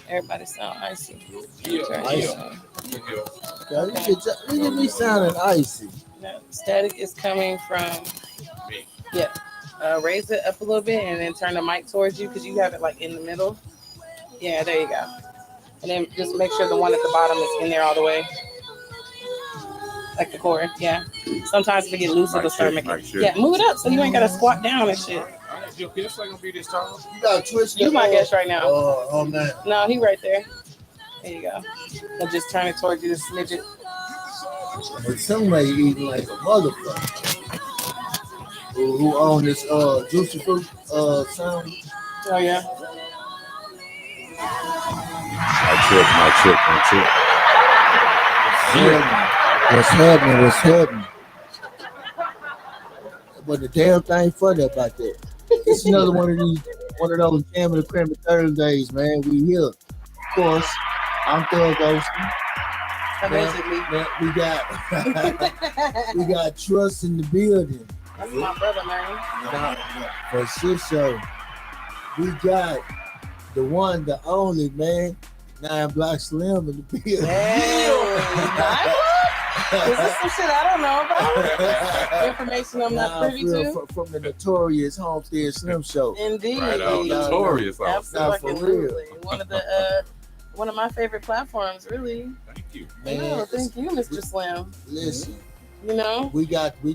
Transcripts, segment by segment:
Everybody sound icy. Icy. Okay. Look at me sounding icy. No, static is coming from. Yeah. Raise it up a little bit and then turn the mic towards you because you have it like in the middle. Yeah, there you go. And then just make sure the one at the bottom is in there all the way, like the cord. Yeah. Sometimes if it get loose, it'll start making. Yeah, move it up so you ain't gotta squat down and shit. You got twist. You my guest right now. Oh man. No, he right there. There you go. And just turn it towards you to smidge it. But somebody eating like a motherfucker. Who own this juicy fruit sound? Oh yeah. My chick. What's happening? But the damn thing funny about that. It's another one of those Jammitorcrammit Thursdays, man. We here. Of course, I'm Thug Ghosty. Allegedly. We got Trust in the building. That's my brother, man. For shit show. We got the one, the only, man. 9 Block Slim in the building. Hey, is this some shit I don't know about? Information I'm not privy to? From the notorious Homestead Slim Show. Indeed. Right out, notorious. Absolutely. One of my favorite platforms, really. Thank you. Man, Oh, thank you, Mr. Slim. Listen, You know? we got the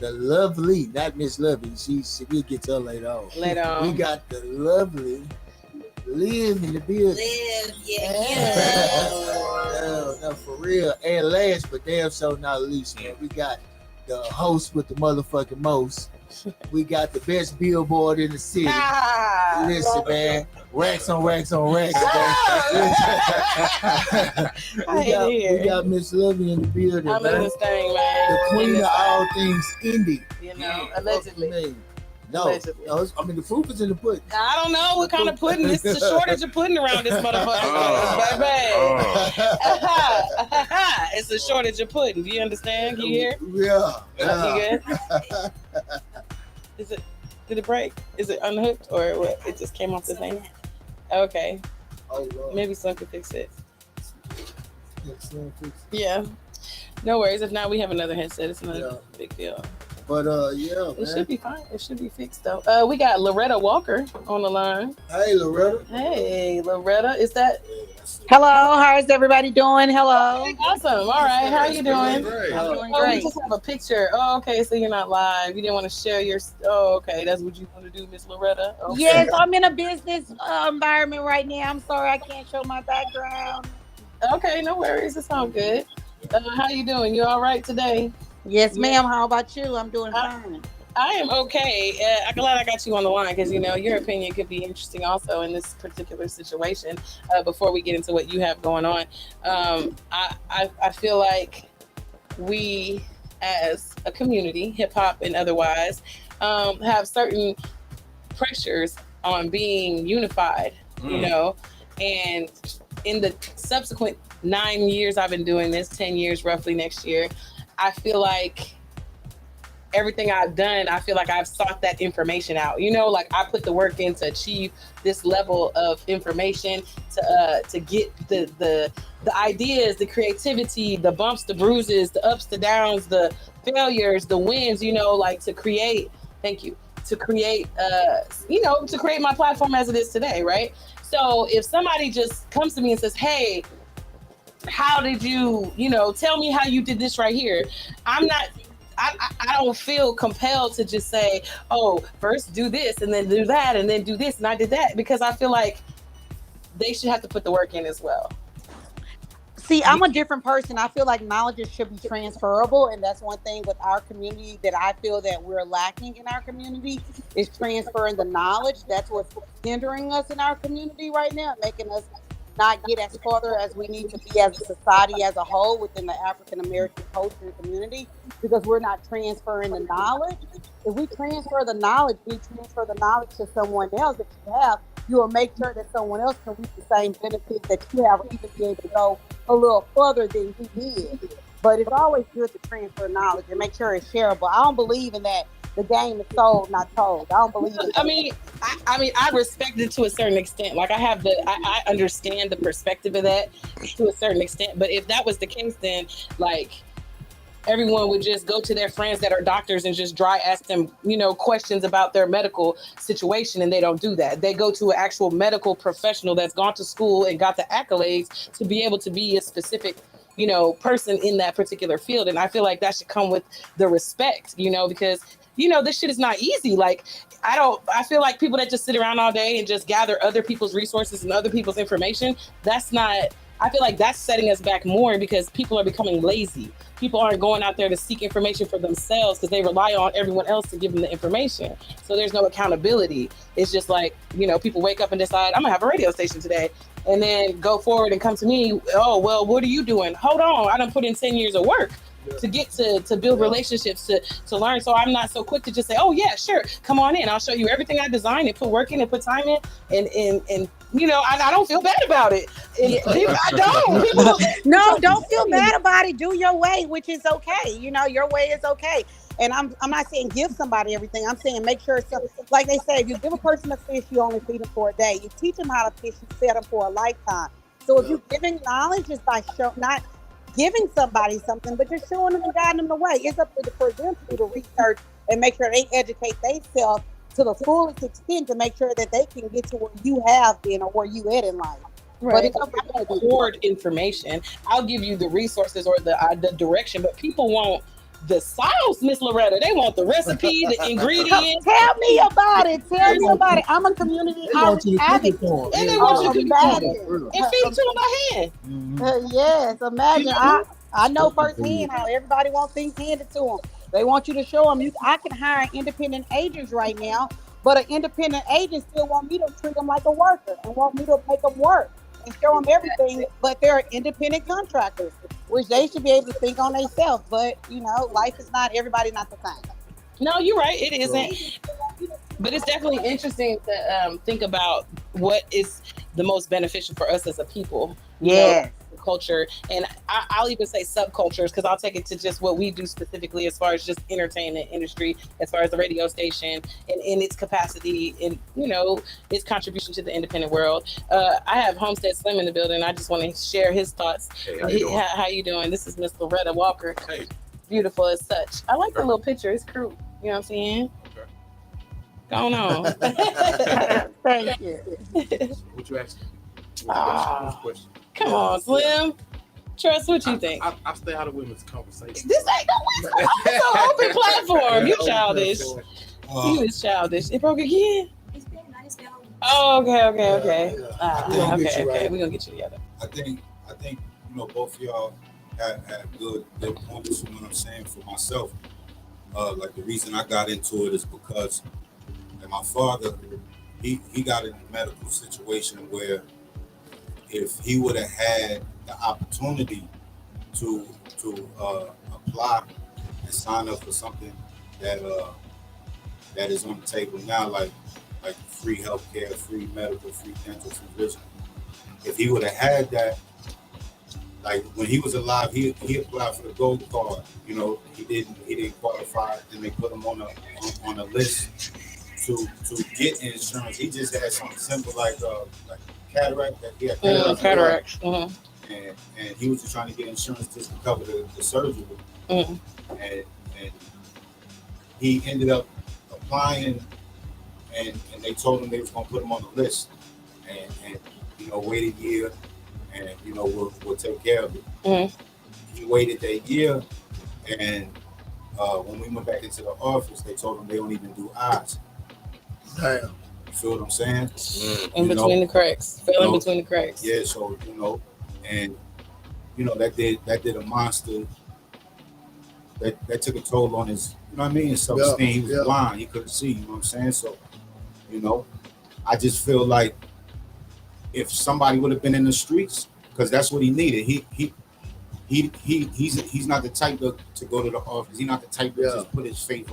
lovely, not Miss Lovely. We'll get to her later on. Later on. We got the lovely Liv in the building. No, for real. And last but damn so not least, man, we got the host with the motherfucking most. We got the best billboard in the city. Listen, man, racks on racks on racks. We got Miss Lovey in the building, I'm man. in this thing, man. The queen of all things indie. You know, allegedly. No, I mean the proof is in the pudding. I don't know what kind of pudding. It's the shortage of pudding around this motherfucker. It's a shortage of pudding. Do you understand? Can you hear? Yeah. You good? Did it break? Is it unhooked or what? It just came off the thing? Okay. Oh, Lord. Maybe someone could fix it. Yeah. Yeah. No worries. If not, we have another headset. It's not a big deal. But yeah, it should be fine. It should be fixed though. We got Loretta Walker on the line. Hey, Loretta. Hey, Loretta. Is that? Hello. How's everybody doing? Hello. Awesome. All right. How are you doing? I'm doing Oh, great. we just have a picture. Oh, okay. So you're not live. You didn't want to share your. Oh, okay. That's what you want to do, Miss Loretta. Okay. Yes, I'm in a business environment right now. I'm sorry I can't show my background. Okay. No worries. It's all good. How you doing? You all right today? Yes, ma'am. How about you? I'm doing fine. I am okay. I'm glad I got you on the line because, you know, your opinion could be interesting also in this particular situation. Before we get into what you have going on, I feel like we as a community, hip hop and otherwise, have certain pressures on being unified, you know, and in the subsequent 9 years I've been doing this, 10 years roughly next year, I feel like everything I've done, I feel like I've sought that information out. You know, like I put the work in to achieve this level of information, to get the ideas, the creativity, the bumps, the bruises, the ups, the downs, the failures, the wins, you know, like to create, to create my platform as it is today, right? So if somebody just comes to me and says, hey, how did you, tell me how you did this right here. I don't feel compelled to just say, oh, first do this and then do that and then do this and I did that, because I feel like they should have to put the work in as well. See, I'm a different person. I feel like knowledge should be transferable, and that's one thing with our community that I feel that we're lacking in our community is transferring the knowledge. That's what's hindering us in our community right now, making us not get as farther as we need to be as a society as a whole within the African American culture and community, because we're not transferring the knowledge. If we transfer the knowledge, to someone else that you have, you will make sure that someone else can reap the same benefits that you have, or even be able to go a little further than you did. But it's always good to transfer knowledge and make sure it's shareable. I don't believe in that the game is sold, not told. I don't believe it. I respect it to a certain extent. Like I understand the perspective of that to a certain extent. But if that was the case, then like everyone would just go to their friends that are doctors and just dry ask them, questions about their medical situation. And they don't do that. They go to an actual medical professional that's gone to school and got the accolades to be able to be a specific, person in that particular field. And I feel like that should come with the respect, because, this shit is not easy. Like, I feel like people that just sit around all day and just gather other people's resources and other people's information, I feel like that's setting us back more because people are becoming lazy. People aren't going out there to seek information for themselves because they rely on everyone else to give them the information. So there's no accountability. It's just like, people wake up and decide, I'm gonna have a radio station today, and then go forward and come to me, oh, well, what are you doing? Hold on, I done put in 10 years of work to get to build relationships, to learn. So I'm not so quick to just say, oh yeah, sure, come on in. I'll show you everything I designed and put work in and put time in. And I don't feel bad about it. I don't. No, don't feel bad about it. Do your way, which is okay. Your way is okay. And I'm not saying give somebody everything. I'm saying make sure, like they say, if you give a person a fish, you only feed them for a day. You teach them how to fish, you feed them for a lifetime. So if you're giving knowledge, it's by not giving somebody something, but just showing them and guiding them the way. It's up to them to do the research and make sure they educate themselves to the fullest extent to make sure that they can get to where you have been or where you at in life. Right. But I don't hoard information. I'll give you the resources or the direction, but people want the sauce, Miss Loretta. They want the recipe, the ingredients. Tell me about it. I'm a community advocate. And they want you to and feed it to them by hand. Yes, imagine. I know firsthand how everybody wants things handed to them. They want you to show them. I can hire independent agents right now, but an independent agent still want me to treat them like a worker and want me to make them work and show them everything, but they're independent contractors, which they should be able to think on themselves. But, life is everybody's not the same. No, you're right. It isn't. But it's definitely interesting to think about what is the most beneficial for us as a people. Yeah. Culture, and I'll even say subcultures, because I'll take it to just what we do specifically as far as just entertainment industry, as far as the radio station and in its capacity and its contribution to the independent world. I have Homestead Slim in the building. I just want to share his thoughts. Hey, how you doing? This is Miss Loretta Walker. Hey. Beautiful as such. I like the little picture. It's cute. You know what I'm saying? Okay. Going on. Thank you. What you asking? Question? Come on, Slim. Trust, what you think? I stay out of women's conversation. This ain't no women's It's an open platform. You childish. You is childish. It broke again? It's been nice down. Oh, okay. Okay, Right. we're gonna get you together. I think both of y'all had good points. You know what I'm saying? For myself, like the reason I got into it is because my father, he got in a medical situation where if he would have had the opportunity to apply and sign up for something that is on the table now, like free healthcare, free medical, free dental, free vision. If he would have had that, like when he was alive, he applied for the gold card. He didn't qualify, and they put him on a list to get insurance. He just had something simple like cataract, that he had Cataract. And he was just trying to get insurance just to cover the surgery. And he ended up applying, and they told him they was gonna put him on the list, and wait a year, and we'll take care of it. He waited that year, and when we went back into the office, they told him they don't even do eyes. Damn. You feel what I'm saying? In between the cracks. Fell in between the cracks. Yeah, so and that did a monster. That took a toll on his, his self-esteem. He was blind, he couldn't see, you know what I'm saying? So, I just feel like if somebody would have been in the streets, because that's what he needed. He's not the type to go to the office. He's not the type to just put his faith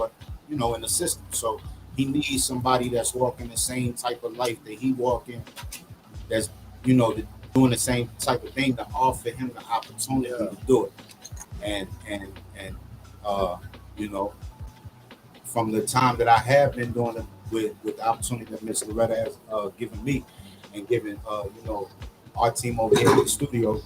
in the system. So he needs somebody that's walking the same type of life that he walking, that's doing the same type of thing to offer him the opportunity to do it. And from the time that I have been doing it with the opportunity that Miss Loretta has given me and given you know, our team over here in the studio,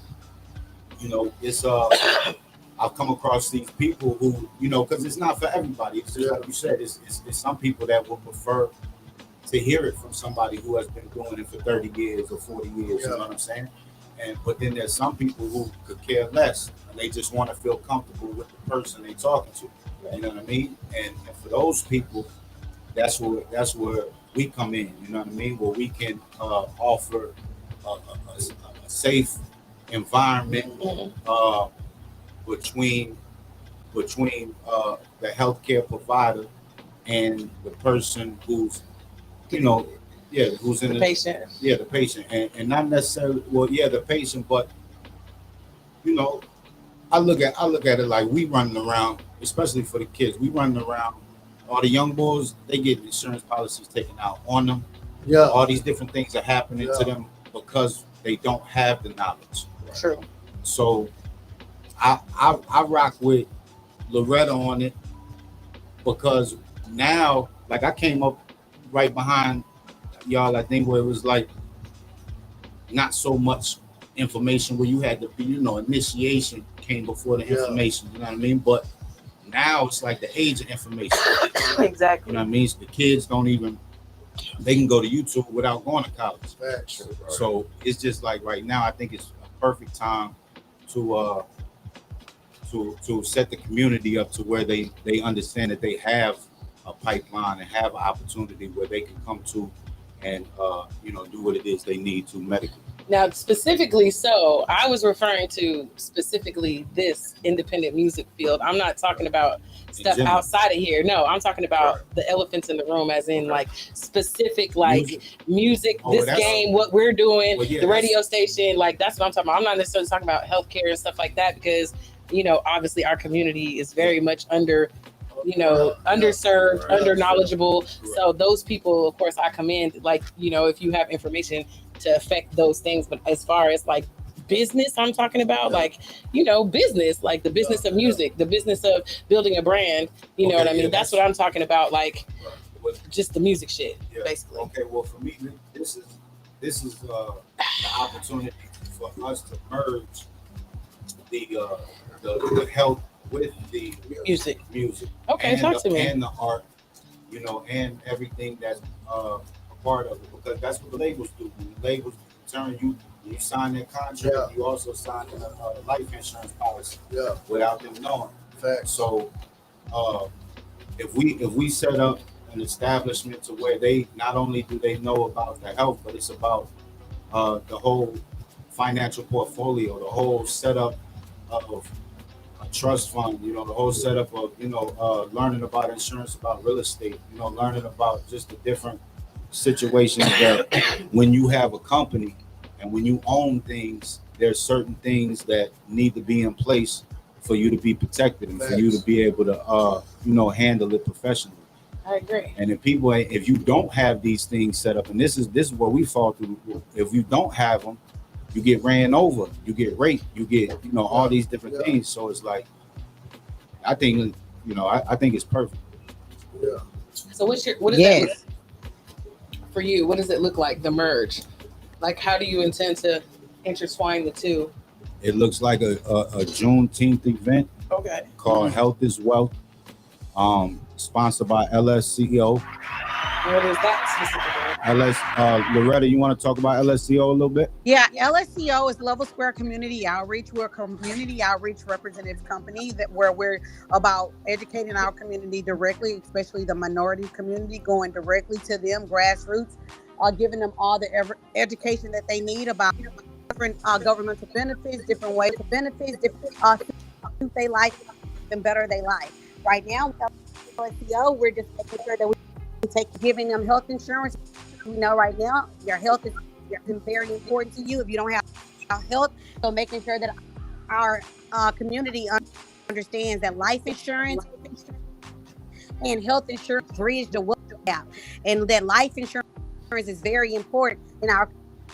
you know, it's I've come across these people who, you know, because it's not for everybody. It's just like you said, it's some people that will prefer to hear it from somebody who has been doing it for 30 years or 40 years, you know what I'm saying? But then there's some people who could care less, and they just want to feel comfortable with the person they're talking to. You know what I mean? And for those people, that's where we come in. You know what I mean? Where we can offer a safe environment between the healthcare provider and the person who's, you know, who's in the patient. The patient, and not necessarily, the patient, but you know, I look at it like we running around, especially for the kids. We running around. All the young boys, they get insurance policies taken out on them. Yeah. All these different things are happening to them because they don't have the knowledge. True. So I rock with Loretta on it because now, like, I came up right behind y'all, I think, where it was like not so much information, where you had to be, you know, initiation came before the information, you know what I mean? But now it's like the age of information. Exactly. You know what I mean? So the kids don't even, they can go to YouTube without going to college. So it's just like right now, I think it's a perfect time to set the community up to where they understand that they have a pipeline and have an opportunity where they can come to and you know, do what it is they need to medically. Now, specifically, so I was referring to specifically this independent music field. I'm not talking about stuff outside of here. No, I'm talking about the elephants in the room, as in like specific, like music, this game, what we're doing, the radio station. Like, that's what I'm talking about. I'm not necessarily talking about healthcare and stuff like that because, you know, obviously our community is very much underserved, under knowledgeable. So those people, of course, I commend, like, you know, if you have information to affect those things. But as far as like business, I'm talking about like, you know, business, like the business of music, the business of building a brand, you know what I mean? That's what I'm talking about, like just the music shit, basically. Okay, well, for me, this is the opportunity for us to merge the health with the music. Okay, and talk to me. And the art, you know, and everything that's a part of it, because that's what the labels do. When the labels turn you sign their contract, you also sign a life insurance policy without them knowing. So if we set up an establishment to where they not only do they know about the health, but it's about the whole financial portfolio, the whole setup of a trust fund, you know, the whole setup of, you know, learning about insurance, about real estate, you know, learning about just the different situations that when you have a company and when you own things, there's certain things that need to be in place for you to be protected and for you to be able to, you know, handle it professionally. I agree. And if you don't have these things set up, and this is where we fall through. If you don't have them, you get ran over, you get raped, you get, you know, all these different things. So it's like, I think, you know, I think it's perfect. Yeah. So what is that for you? What does it look like, the merge? Like, how do you intend to intertwine the two? It looks like a Juneteenth event. Okay. Called Health is Wealth. Sponsored by LSCO. What is that specifically? Loretta, you want to talk about LSCO a little bit? Yeah, LSCO is Level Square Community Outreach. We're a community outreach representative company where we're about educating our community directly, especially the minority community, going directly to them, grassroots, giving them all the education that they need about different governmental benefits, different ways of benefits, different things they like and better they like. Right now, LSCO, we're just making sure that we giving them health insurance. You know, right now, your health is very important to you. If you don't have health, so making sure that our community understands that life insurance and health insurance bridge the wealth gap, and that life insurance is very important in our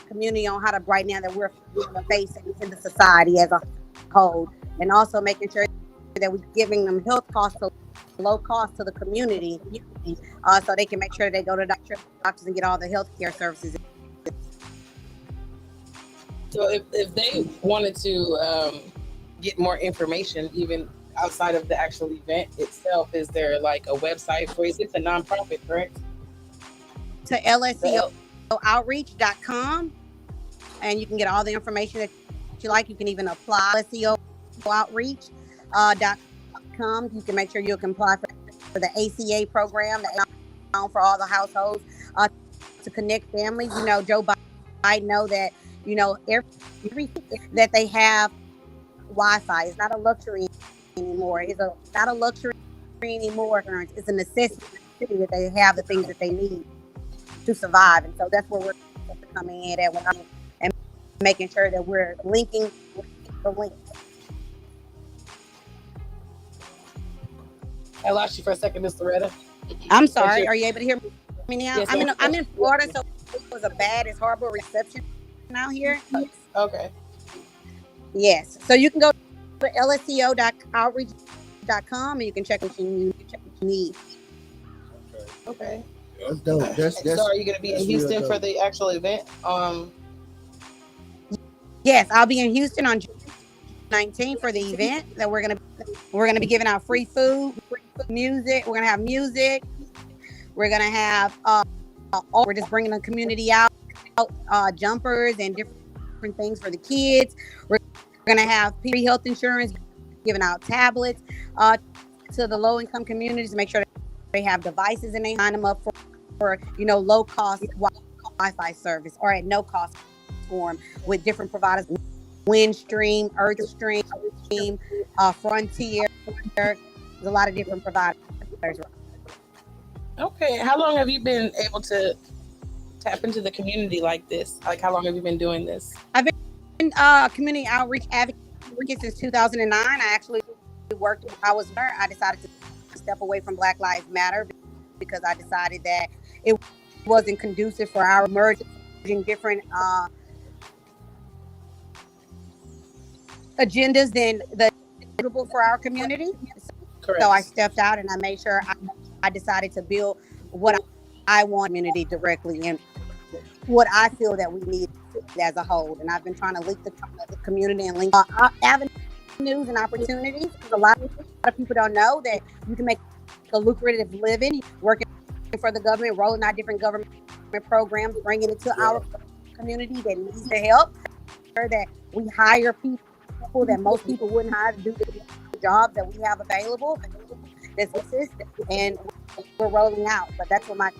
community on how to right now that we're facing in the society as a whole, and also making sure that we're giving them health cost low cost to the community, so they can make sure they go to doctors and get all the health care services. So if they wanted to get more information, even outside of the actual event itself, is there like a website for it? It's a nonprofit, correct? To lseooutreach.com, and you can get all the information that you like. You can even apply lseooutreach.com. You can make sure you can apply for the ACA program for all the households to connect families. You know, Joe Biden know that, you know, every that they have Wi-Fi. It's not a luxury anymore. It's not a luxury anymore. It's a necessity that they have the things that they need to survive. And so that's where we're coming in at and making sure that we're linking the links. I lost you for a second, Miss Loretta. I'm sorry. Are you able to hear me now? Yes, I'm in Florida, so it was it's horrible reception out here. Okay. Yes. So you can go to lseo.outreach.com and you can check what you need. Okay. That's dope. So are you going to be in Houston for the actual event? Yes, I'll be in Houston on June 19th for the event that we're gonna be giving out free food, music. We're gonna have music. We're gonna have we're just bringing the community out, jumpers and different things for the kids. We're gonna have free health insurance, giving out tablets to the low income communities to make sure that they have devices and they sign them up for low cost Wi-Fi service or at no cost form with different providers. Windstream, Earthstream, Frontier. There's a lot of different providers. Okay. How long have you been able to tap into the community like this? Like, how long have you been doing this? I've been community outreach advocate since 2009. I actually worked. I decided to step away from Black Lives Matter because I decided that it wasn't conducive for our emerging different agendas than the for our community. Correct. So I stepped out and I made sure I decided to build what I want community directly and what I feel that we need as a whole. And I've been trying to link the community and link avenues and opportunities, because a lot of people don't know that you can make a lucrative living working for the government, rolling out different government programs, bringing it to our community that needs the help. That we hire people that most people wouldn't hire to do the jobs that we have available, businesses, and we're rolling out. But that's what my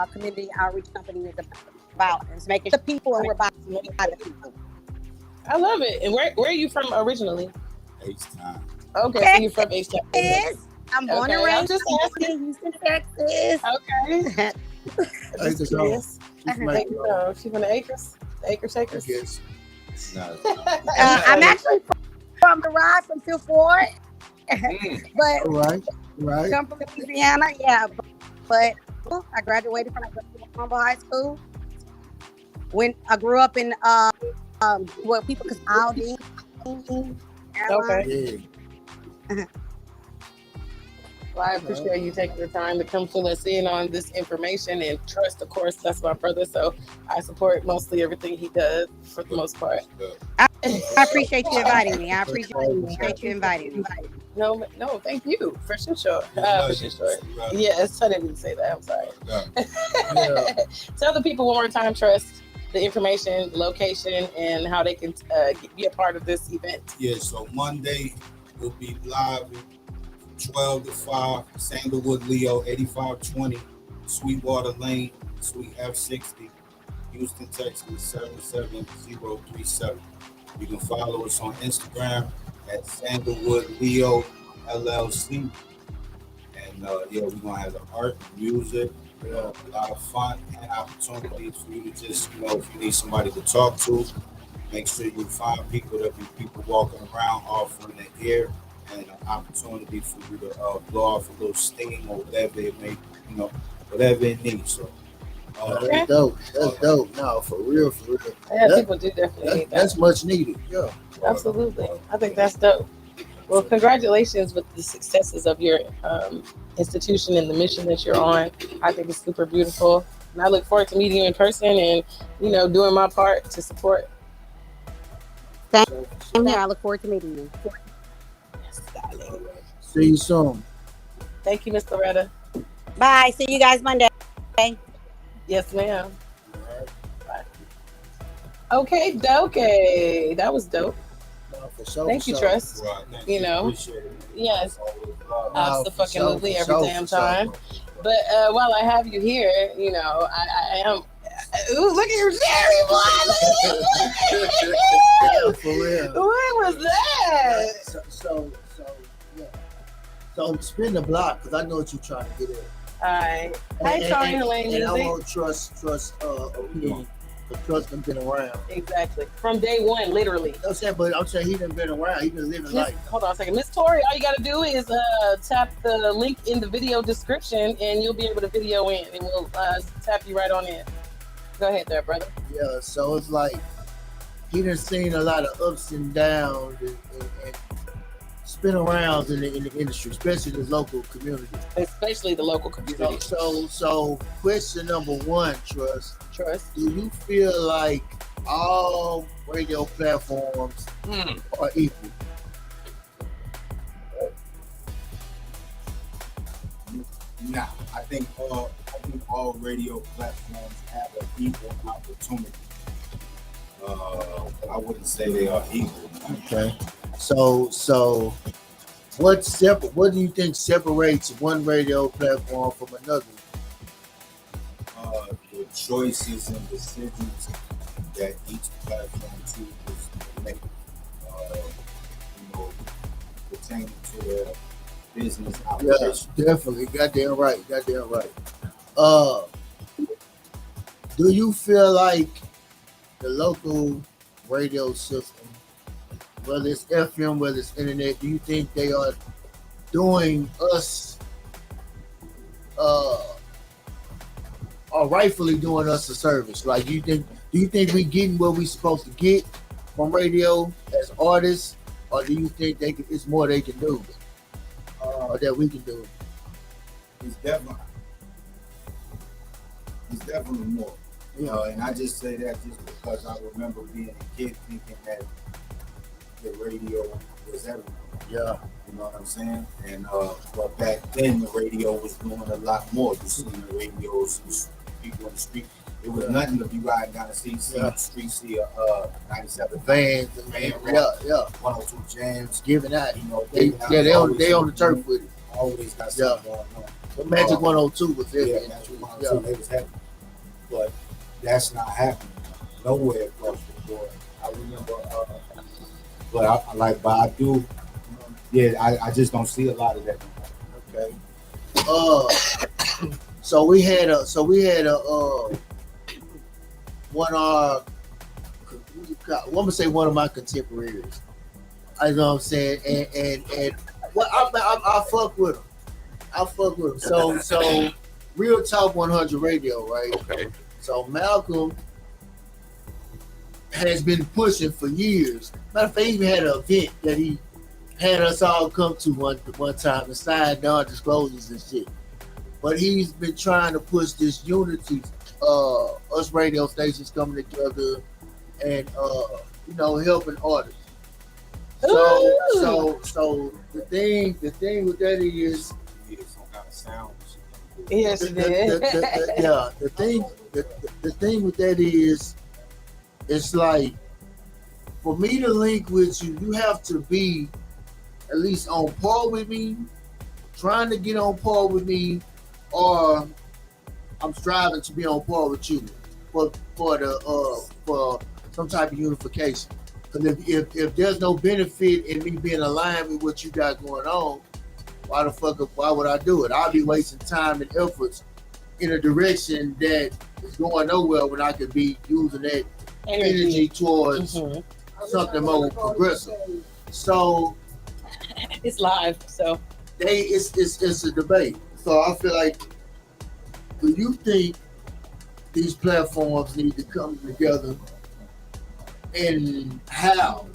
community outreach company is about. It's making the people and we're by the people. I love it. And where are you from originally? H-Town. Okay, so you're from H-Town. Yes, I'm born and raised in Houston, Texas. Okay. Acres Yes. She's from the Acres? The Acre Shakers? Yes. No. I'm actually from the ride from Fifth Ward, but Right. come from Louisiana. Yeah, but I graduated from Humble High School. When I grew up in people cause Audi. Okay. Yeah. Well, I appreciate you taking the time to come fill us in on this information, and trust, of course, that's my brother, so I support mostly everything he does for the most part. I appreciate you inviting me. I appreciate you inviting me. No, thank you for sure. Yes, I didn't say that. I'm sorry. Yeah. Tell the people one more time, Trust, the information, location, and how they can be a part of this event. Yeah, so Monday we'll be live 12 to 5, Sandalwood Leo, 8520 Sweetwater Lane, Suite F60, Houston, Texas, 77037. You can follow us on Instagram at Sandalwood Leo LLC. And we're gonna have the art, music, a lot of fun and opportunities for you to just, if you need somebody to talk to, make sure you find people. There'll be people walking around offering the ear and an opportunity for you to blow off a little steam or whatever it may, whatever it needs. So That's dope. That's dope. No, for real. Yeah, people do definitely need that. That's much needed. Yeah. Absolutely. I think that's dope. Well, congratulations with the successes of your institution and the mission that you're on. I think it's super beautiful. And I look forward to meeting you in person and, doing my part to support. Same So, here. I look forward to meeting you. Yes, darling. see you soon. Thank you, Miss Loretta. Bye. See you guys Monday. Yes, ma'am. Bye. Okay, okay. That was dope. No, for sure, Thank you, for sure. Trust. Right, thank You know, Appreciate it. Yes, Always, No, for sure, absolutely, for every sure, damn for sure. time. But while I have you here, I am. Ooh, look at your Jerry boy! Yeah, for real. What was that? So, yeah. So spin the block because I know what you're trying to get at. All right. Hi, Tony Helene And I Music. won't trust opinion because trust done been around. Exactly. From day one, literally. I'm saying, but I'm saying he done been around. He been living life. Hold on a second. Miss Tori, all you got to do is tap the link in the video description and you'll be able to video in and we'll tap you right on in. Go ahead there, brother. Yeah, so it's like he done seen a lot of ups and downs and spin arounds in the industry, especially the local community. Especially the local community. So question number one, Trust. do you feel like all radio platforms are equal? Nah, I think all radio platforms have an equal opportunity. I wouldn't say they are equal. Okay. So what do you think separates one radio platform from another? The choices and decisions that each platform chooses to make, pertaining to their business Yeah, operation. definitely. Goddamn right. Do you feel like the local radio system, whether it's FM, whether it's internet, do you think they are doing us, are rightfully doing us a service? Like, do you think we getting what we supposed to get from radio as artists, or do you think it's more they can do, or that we can do? It's definitely more. And I just say that just because I remember being a kid thinking that the radio was everything. Yeah. You know what I'm saying? And but back then the radio was doing a lot more. You see the radios, people in the street. It was nothing to be riding down the street, see 97 Vans, Van, yeah, 102 jams. giving out. They They on the turf with it. always got something going on. The Magic 102 was there. Yeah, that's what they was having. But that's not happening nowhere across the board. I remember, but I do. Yeah, I just don't see a lot of that. Okay. So we had a one of I'm gonna say one of my contemporaries. I know what I'm saying, and well, I fuck with him. So Real Talk 100 Radio, right? Okay. So Malcolm has been pushing for years. Matter of fact, he even had an event that he had us all come to one time and sign non-disclosures and shit. But he's been trying to push this unity, us radio stations coming together and helping artists. So the thing with that is, Some kind of sound. Yes, you did. the thing with that is, it's like, for me to link with you, you have to be at least on par with me, trying to get on par with me, or I'm striving to be on par with you for some type of unification. Because if there's no benefit in me being aligned with what you got going on, why would I do it? I'll be wasting time and efforts in a direction that is going nowhere when I could be using that energy towards something more progressive. So It's live, so it's a debate. So I feel like, do you think these platforms need to come together, and how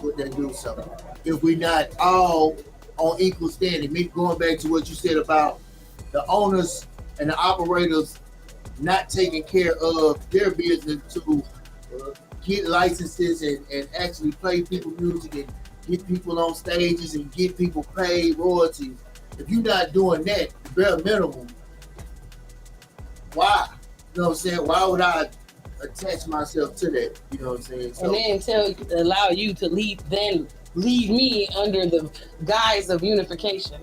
would they do something? if we not all on equal standing. Me going back to what you said about the owners and the operators not taking care of their business to get licenses and actually play people music and get people on stages and get people paid royalties. If you're not doing that, the bare minimum, why? You know what I'm saying? Why would I attach myself to that? You know what I'm saying? So, and then allow you to lead me under the guise of unification.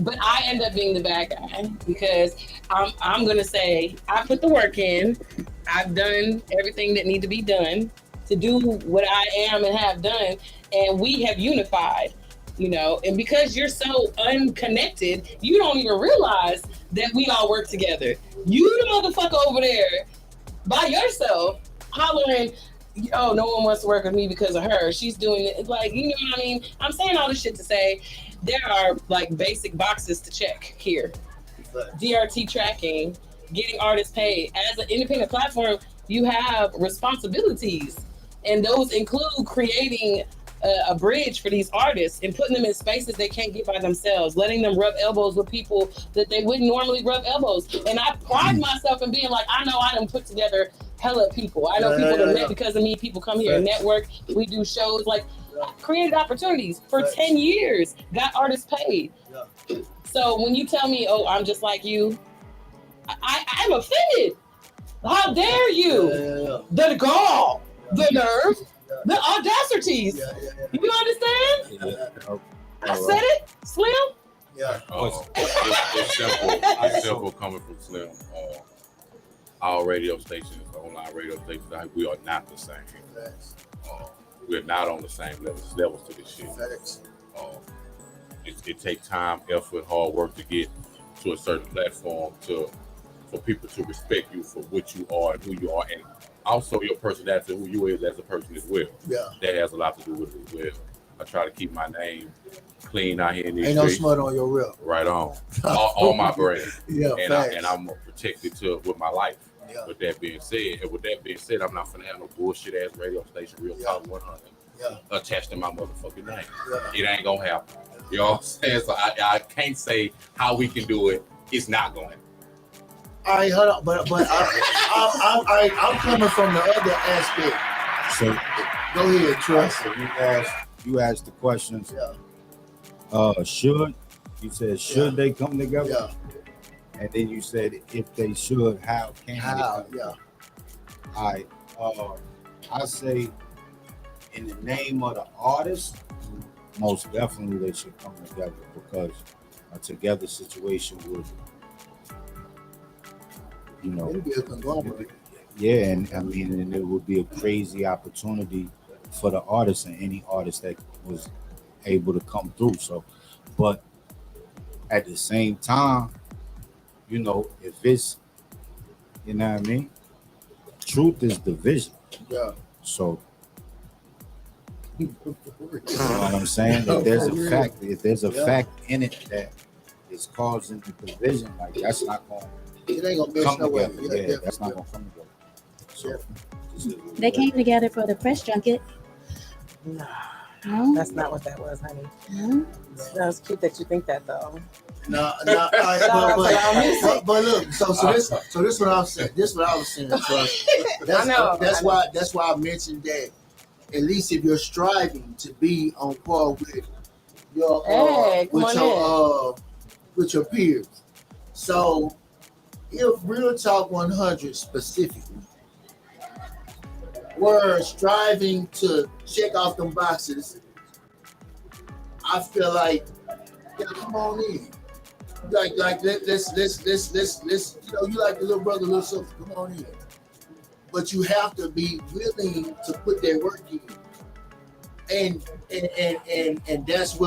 But I end up being the bad guy because I'm gonna say I put the work in. I've done everything that need to be done to do what I am and have done, and we have unified. You know, and because you're so unconnected, you don't even realize that we all work together. You the motherfucker over there by yourself hollering, oh, no one wants to work with me because of her. She's doing it. Like, you know what I mean? I'm saying all this shit to say there are like basic boxes to check here. DRT tracking, getting artists paid. As an independent platform, you have responsibilities, and those include creating a bridge for these artists and putting them in spaces they can't get by themselves, letting them rub elbows with people that they wouldn't normally rub elbows. And I pride myself in being like, I know I done put together hella people. I know people that met because of me. People come here and network. We do shows, like created opportunities for 10 years, got artists paid. So when you tell me, oh, I'm just like you, I'm offended. How dare you? The gall, the nerve, the audacities. You understand? I said it, Slim. It's simple coming from Slim. Our radio stations, online radio stations, we are not the same. We're not on the same levels to this shit. It takes time, effort, hard work to get to a certain platform for people to respect you for what you are and who you are, and also your personality, who you is as a person as well. That has a lot to do with it as well. I try to keep my name clean out here in these streets. Ain't no smut on your rep. Right on. all my brand. And I'm protected with my life. With that being said, I'm not gonna have no bullshit ass radio station, Real Talk 100, attached to my motherfucking name. It ain't gonna happen. You know what I'm saying? So I can't say how we can do it. It's not going to happen. All right, hold on, but I'm coming from the other aspect. So go ahead, Trust. So you asked the questions. Should they come together? And then you said if they should, how can they come together? All right. I say in the name of the artist, most definitely they should come together, because a together situation would, it'd be a conglomerate. Yeah, and I mean, and it would be a crazy opportunity for the artist and any artist that was able to come through. So, but at the same time, if it's, you know what I mean? Truth is division. So, you know what I'm saying? If there's a fact in it that is causing the division, like that's not going. It ain't gonna miss no way. Yeah, that's not gonna come together. So they came together for the press junket. No, that's not what that was, honey. No? That was cute that you think that, though. No, but look, so this what I'm saying. This what I was saying. That's why I mentioned that. At least if you're striving to be on par with your with your peers. So if Real Talk 100 specifically were striving to check off them boxes, I feel like, come on in. Like let's you like the little brother, little sister, come on in. But you have to be willing to put that work in. And that's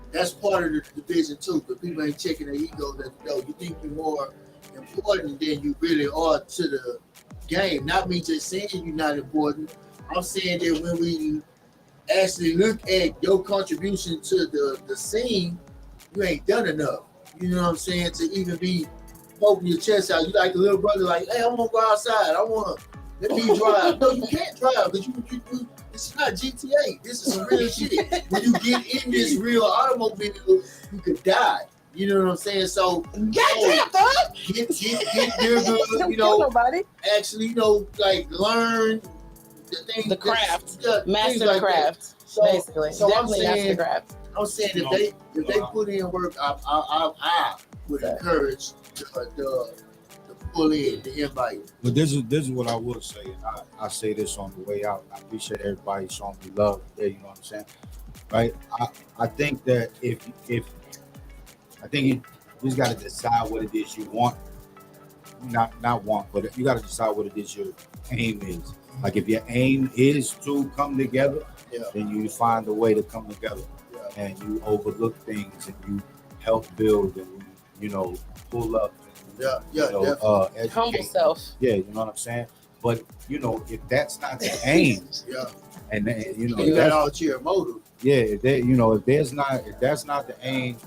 that's part of the division too, because people ain't checking their ego. That you think you're more important than you really are to the game. Not me just saying you're not important. I'm saying that when we actually look at your contribution to the scene, you ain't done enough. You know what I'm saying? To even be poking your chest out. You like the little brother, like, hey, I want to go outside. I want to Let me drive. No, you can't drive because you it's not GTA. This is some real shit. When you get in this real automobile, you could die. You know what I'm saying? So goddamn, dog. Get there good, you know. Nobody. Actually, you know, like learn the things, the craft, the master the craft. So, basically, so definitely master the craft. I'm saying if they put in work, I would encourage the pull in, the invite. But this is what I will say, and I say this on the way out. I appreciate everybody showing me love. You know what I'm saying, right? I think that if you just got to decide what it is you want, not want, but you got to decide what it is your aim is. Like if your aim is to come together, then you find a way to come together, and you overlook things and you help build and you know pull up. Humble self. Yeah, you know what I'm saying. But you know, if that's not the aim, and then, you know, that's out your motive. Yeah, if that's not the aim,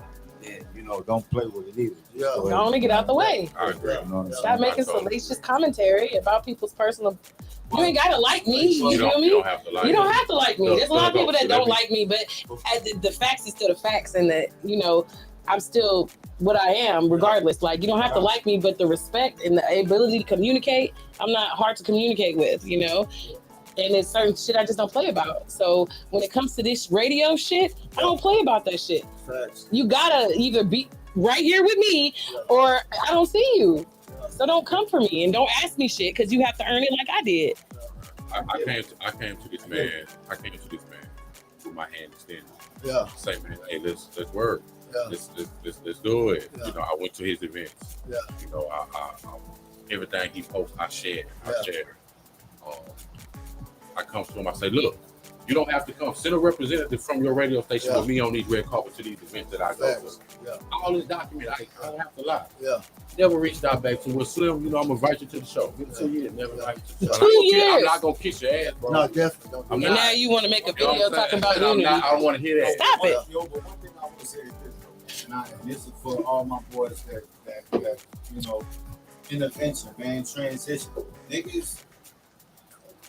then you know, don't play with it either. Yeah, so don't get out the way. I agree. Stop making salacious commentary about people's personal. You ain't gotta like me. You feel me? You don't have to like me. You don't have to like me. There's a lot of people that don't like me, but the facts is still the facts, and that you know. I'm still what I am, regardless. Like, you don't have to like me, but the respect and the ability to communicate, I'm not hard to communicate with, you know? And it's certain shit I just don't play about. So when it comes to this radio shit, I don't play about that shit. Facts. You gotta either be right here with me or I don't see you. So don't come for me and don't ask me shit because you have to earn it like I did. I came to this man with my hand extended. Yeah. Say, man, hey, let's work. Yeah. Let's do it. Yeah. You know, I went to his events. Yeah. You know, I everything he posts, I share. I come to him, I say, look, you don't have to come. Send a representative from your radio station with me on these red carpets to these events that I go to. Yeah. All this document, I don't have to lie. Yeah. Never reached out back to him. Well, Slim, you know, I'm gonna invite you to the show. Give me 2 years, never invite you to the show. 2 years. I'm not gonna kiss your ass, bro. No, definitely. And now you want to make a video talking about unity. I don't want to hear that. Stop it. Yo, but one thing I want to say is this, and this is for all my boys that you know, intervention, man, transition. Niggas,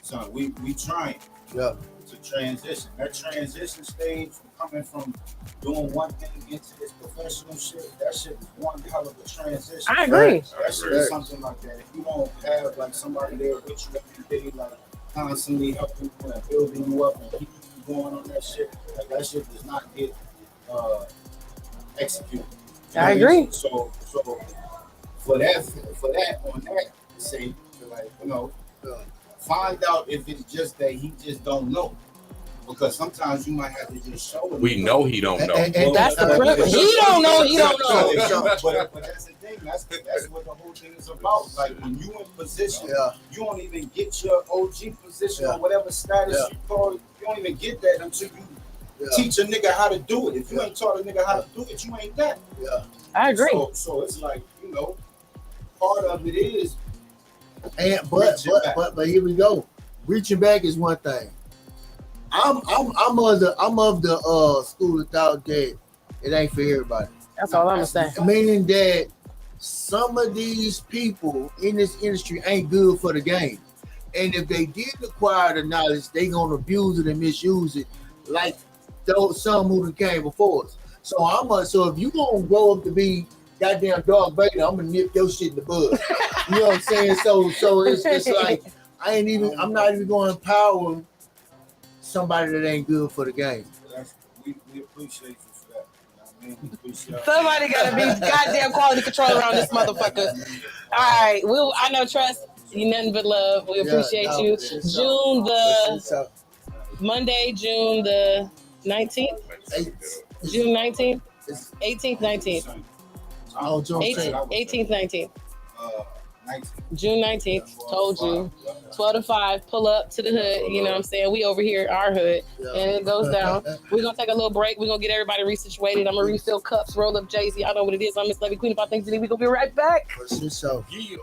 son, we trying to transition. That transition stage from coming from doing one thing into this professional shit, that shit is one hell of a transition. I agree. That shit is something like that. If you don't have like somebody there with you every day, like constantly helping you and building you up and keeping you going on that shit, like that shit does not get executed. I agree. So for that, on that, say, like, you know, find out if it's just that he just don't know. Because sometimes you might have to just show him. We know he don't know. And that's the problem. He don't know. He don't know. But that's the thing. That's what the whole thing is about. Like when you in position, you don't even get your OG position or whatever status you call it. You don't even get that until you teach a nigga how to do it. If you ain't taught a nigga how to do it, you ain't that. Yeah, I agree. So it's like, you know, part of it is. And but here we go. Reaching back is one thing. I'm of the school of thought that it ain't for everybody. That's all I'm saying. Meaning that some of these people in this industry ain't good for the game. And if they did acquire the knowledge, they gonna abuse it and misuse it like some who came before us. So if you gonna grow up to be goddamn dog Vader, I'm gonna nip your shit in the bud. You know what I'm saying? So it's like I'm not even gonna empower somebody that ain't good for the game. We appreciate you for that. You know what I mean? Somebody gotta be goddamn quality control around this motherfucker. All right, I know trust you nothing but love. We appreciate you. Monday, June the 19th. June 19th, 18th, 19th. Oh, June 18th, 19th. 19th. June 19th, told you. 12 to 5, pull up to the hood. You know what I'm saying? We over here, our hood, and it goes down. We're going to take a little break. We're going to get everybody resituated. I'm going to refill cups, roll up Jay-Z. I know what it is. I'm Miss Levy Queen. If I think we're going to be right back. So. Yeah.